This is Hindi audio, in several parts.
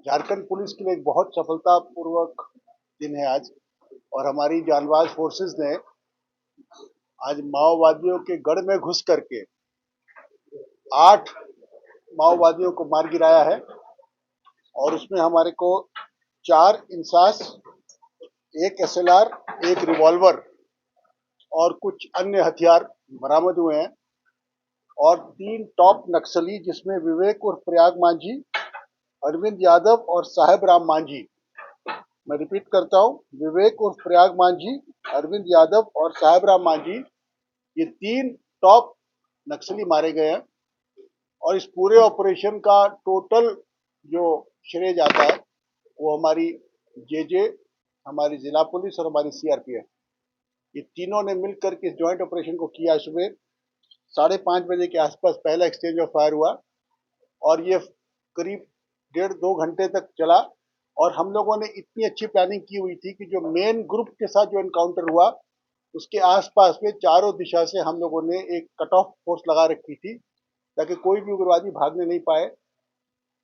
झारखंड पुलिस के लिए एक बहुत सफलतापूर्वक दिन है आज। और हमारी जांबाज फोर्सेस ने आज माओवादियों के गढ़ में घुस करके 8 माओवादियों को मार गिराया है। और उसमें हमारे को 4 इंसास, 1 एसएलआर, 1 रिवॉल्वर और कुछ अन्य हथियार बरामद हुए हैं। और 3 टॉप नक्सली, जिसमें विवेक उर्फ प्रयाग मांझी, अरविंद यादव और साहेब राम मांझी। मैं रिपीट करता हूं, विवेक उर्फ प्रयाग मांझी, अरविंद यादव और साहेब राम मांझी, ये 3 टॉप नक्सली मारे गए हैं। और इस पूरे ऑपरेशन का टोटल जो श्रेय जाता है वो हमारी जेजे, हमारी जिला पुलिस और हमारी सीआरपीएफ, ये तीनों ने मिलकर के इस ज्वाइंट ऑपरेशन को किया। सुबह 5:30 बजे के आसपास पहला एक्सचेंज ऑफ फायर हुआ और ये करीब 1.5-2 घंटे तक चला। और हम लोगों ने इतनी अच्छी प्लानिंग की हुई थी कि जो मेन ग्रुप के साथ जो एनकाउंटर हुआ उसके आसपास में चारों दिशा से हम लोगों ने एक कट ऑफ फोर्स लगा रखी थी, ताकि कोई भी उग्रवादी भागने नहीं पाए।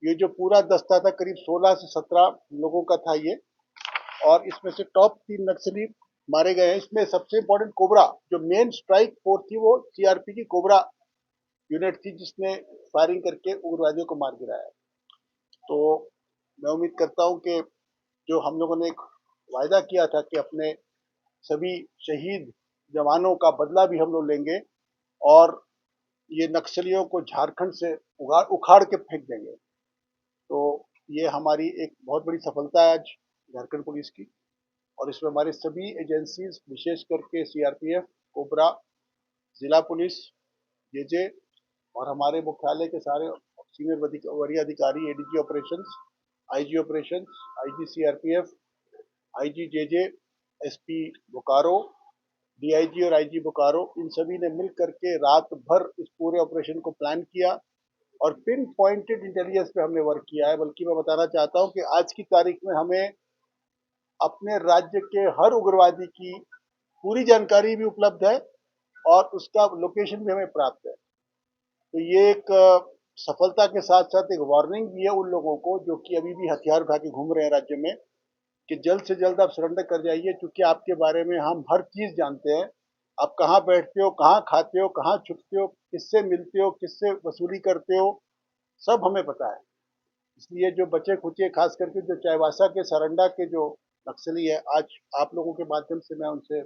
ये जो पूरा दस्ता था करीब 16 से 17 लोगों का था ये। और इसमें से टॉप 3 नक्सली मारे गए हैं। इसमें सबसे इंपॉर्टेंट कोबरा, जो मेन स्ट्राइक फोर्स थी, वो सीआरपी की कोबरा यूनिट थी, जिसने फायरिंग करके उग्रवादियों को मार गिराया। तो मैं उम्मीद करता हूं कि जो हम लोगों ने एक वायदा किया था कि अपने सभी शहीद जवानों का बदला भी हम लोग लेंगे और ये नक्सलियों को झारखंड से उखाड़ के फेंक देंगे। तो ये हमारी एक बहुत बड़ी सफलता है आज झारखंड पुलिस की। और इसमें हमारे सभी एजेंसीज, विशेष करके सीआरपीएफ, कोबरा, जिला पुलिस, जेजे और हमारे मुख्यालय के सारे सीनियर वरीय अधिकारी, ADG operations, IG operations, IG CRPF, IG JJ, SP Bokaro, DIG और आईजी बोकारो, इन सभी ने मिल करके रात भर इस पूरे ऑपरेशन को प्लान किया और पिन पॉइंटेड इंटेलिजेंस पे हमने वर्क किया है। बल्कि मैं बताना चाहता हूं कि आज की तारीख में हमें अपने राज्य के हर उग्रवादी की पूरी जानकारी भी उपलब्ध है और उसका लोकेशन भी हमें प्राप्त है। तो ये एक सफलता के साथ साथ एक वार्निंग भी है उन लोगों को जो कि अभी भी हथियार उठा के घूम रहे हैं राज्य में, कि जल्द से जल्द आप सरेंडर कर जाइए, क्योंकि आपके बारे में हम हर चीज जानते हैं। आप कहाँ बैठते हो, कहाँ खाते हो, कहाँ छुपते हो, किससे मिलते हो, किससे वसूली करते हो, सब हमें पता है। इसलिए जो बचे खुचे, खास करके जो चाईबासा के सरंडा के जो नक्सली है, आज आप लोगों के माध्यम से मैं उनसे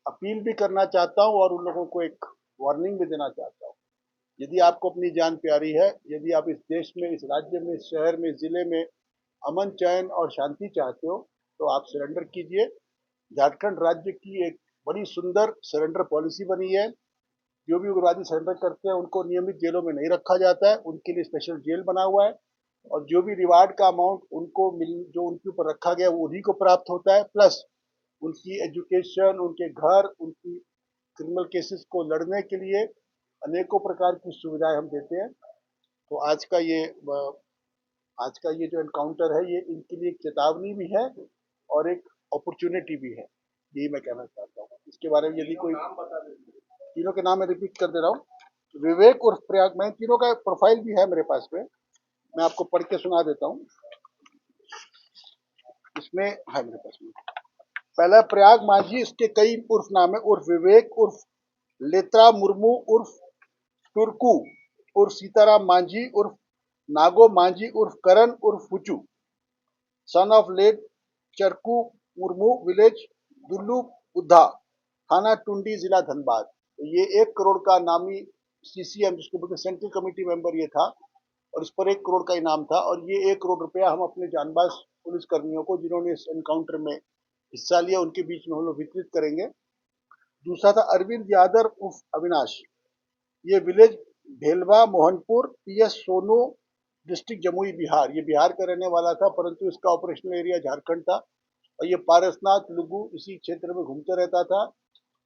अपील भी करना चाहता हूँ और उन लोगों को एक वार्निंग भी देना चाहता हूँ। यदि आपको अपनी जान प्यारी है, यदि आप इस देश में, इस राज्य में, इस शहर में, इस जिले में अमन, चैन और शांति चाहते हो, तो आप सरेंडर कीजिए। झारखंड राज्य की एक बड़ी सुंदर सरेंडर पॉलिसी बनी है। जो भी उग्रवादी सरेंडर करते हैं उनको नियमित जेलों में नहीं रखा जाता है, उनके लिए स्पेशल जेल बना हुआ है। और जो भी रिवार्ड का अमाउंट उनको जो उनके ऊपर रखा गया वो उन्हीं को प्राप्त होता है, प्लस उनकी एजुकेशन, उनके घर, उनकी क्रिमिनल केसेस को लड़ने के लिए अनेकों प्रकार की सुविधाएं हम देते हैं। तो आज का ये जो एनकाउंटर है, ये इनके लिए एक चेतावनी भी है और एक अपॉर्चुनिटी भी है। यही मैं कहना चाहता हूँ। इसके बारे में यदि कोई, तीनों के नाम मैं रिपीट कर दे रहा हूँ। विवेक उर्फ प्रयाग, मैं तीनों का प्रोफाइल भी है मेरे पास में, मैं आपको पढ़ के सुना देता हूँ। इसमें है मेरे पास में। पहला प्रयाग मांझी, इसके कई उर्फ नाम है। उर्फ विवेक उर्फ लेत्रा मुर्मू उर्फ टुरकू उर्फ सीताराम मांझी उर्फ नागो मांझी उर्फ करण उर्फ Phuchu, son of late Charku Murmu, village Dullu Buddha, थाना टुंडी, जिला धनबाद। तो ये 1 करोड़ का नामी सीसीएम, जिसको बोलते सेंट्रल कमेटी मेंबर ये था, और इस पर 1 करोड़ का इनाम था। और ये 1 करोड़ रुपया हम अपने जानबाज पुलिस कर्मियों को, जिन्होंने इस एनकाउंटर में हिस्सा लिया, उनके बीच में हम लोग वितरित करेंगे। दूसरा था अरविंद यादव उर्फ अविनाश, ये village Bhelwa Mohanpur, PS Sonu, district Jamui, Bihar. ये बिहार का रहने वाला था, परंतु इसका ऑपरेशनल एरिया झारखंड था। और ये पारसनाथ लुगु इसी क्षेत्र में घूमते रहता था।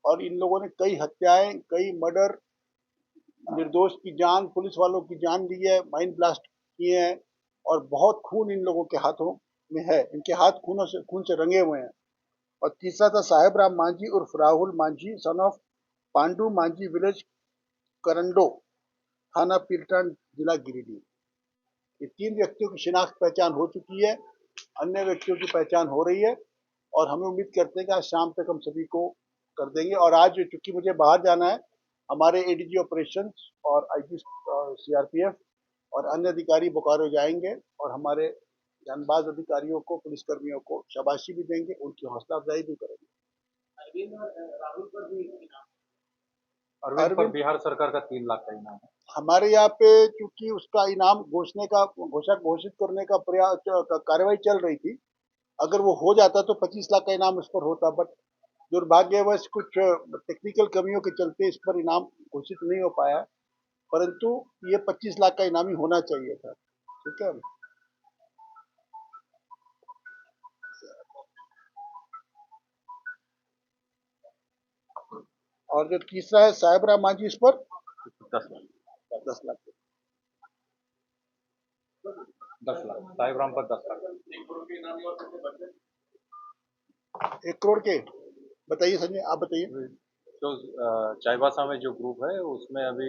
और इन लोगों ने कई हत्याएं, कई मर्डर, निर्दोष की जान, पुलिस वालों की जान ली है, माइंड ब्लास्ट किए हैं। और बहुत खून इन लोगों के हाथों में है, इनके हाथ खून से रंगे हुए हैं। और तीसरा था साहेब राम मांझी उर्फ Rahul Manjhi, son of Pandu Manjhi, village Karando, थाना पीरटान, जिला गिरिडीह। ये 3 व्यक्तियों की शिनाख्त पहचान हो चुकी है, अन्य व्यक्तियों की पहचान हो रही है और हमें उम्मीद करते हैं कि आज शाम तक हम सभी को कर देंगे। और आज चूंकि मुझे बाहर जाना है, हमारे एडीजी ऑपरेशंस और आईजी सीआरपीएफ और अन्य अधिकारी बोकारो जाएंगे और हमारे जांबाज अधिकारियों को, पुलिसकर्मियों को शाबाशी भी देंगे, उनकी हौसला अफजाई भी करेंगे। अरविंद और राहुल पर भी अरविंद पर बिहार सरकार का 3 लाख का इनाम है। हमारे यहाँ पे चूंकि उसका इनाम घोषित करने का प्रयास कार्रवाई चल रही थी, अगर वो हो जाता तो 25 लाख का इनाम उस पर होता, बट दुर्भाग्यवश कुछ टेक्निकल कमियों के चलते इस पर इनाम घोषित नहीं हो पाया, परंतु ये 25 लाख का इनामी होना चाहिए था। ठीक है। और जो तीसरा है साहेबरा मांझी, इस पर 10 लाख 10 लाख 10 लाख साहिब राम पर 10 लाख। 1 करोड़ के बताइए संजय, आप बताइए। तो चाईबासा में जो ग्रुप है उसमें अभी